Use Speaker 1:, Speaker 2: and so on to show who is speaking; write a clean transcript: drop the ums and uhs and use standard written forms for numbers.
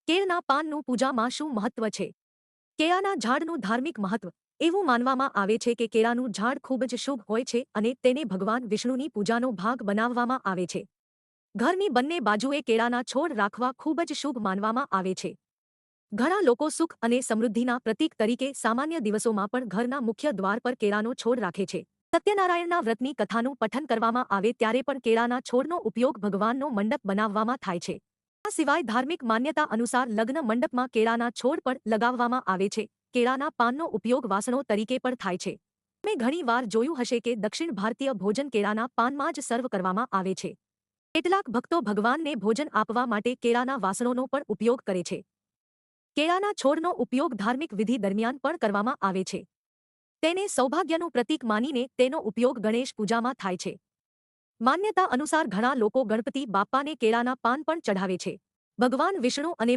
Speaker 1: કેળના પાનનું પૂજામાં શું મહત્વ છે? કેળાના ઝાડનું ધાર્મિક મહત્વ. એવું માનવામાં આવે છે કે કેળાનું ઝાડ ખૂબ જ શુભ હોય છે અને તેને ભગવાન વિષ્ણુની પૂજાનો ભાગ બનાવવામાં આવે છે. ઘરની બંને બાજુએ કેળાના છોડ રાખવા ખૂબ જ શુભ માનવામાં આવે છે. ઘણા લોકો સુખ અને સમૃદ્ધિના પ્રતીક તરીકે સામાન્ય દિવસોમાં પણ ઘરના મુખ્ય દ્વાર પર કેળાનો છોડ રાખે છે. સત્યનારાયણના વ્રતની કથાનું પઠન કરવામાં આવે ત્યારે પણ કેળાના છોડનો ઉપયોગ ભગવાનનો મંડપ બનાવવામાં થાય છે. આ સિવાય ધાર્મિક માન્યતા અનુસાર લગ્ન મંડપમાં કેળાના છોડ પણ લગાવવામાં આવે છે. કેળાના પાનનો ઉપયોગ વાસણો તરીકે પણ થાય છે. તમે ઘણી વાર જોયું હશે કે દક્ષિણ ભારતીય ભોજન કેળાના પાનમાં જ સર્વ કરવામાં આવે છે. કેટલાક ભક્તો ભગવાનને ભોજન આપવા માટે કેળાના વાસણોનો પણ ઉપયોગ કરે છે. કેળાના છોડનો ઉપયોગ ધાર્મિક વિધિ દરમિયાન પણ કરવામાં આવે છે. તેને સૌભાગ્યનું પ્રતીક માનીને તેનો ઉપયોગ ગણેશ પૂજામાં થાય છે. માન્યતા અનુસાર ઘણા લોકો ગણપતિ બાપ્પાને કેળાના પાન પણ ચઢાવે છે. ભગવાન વિષ્ણુ અને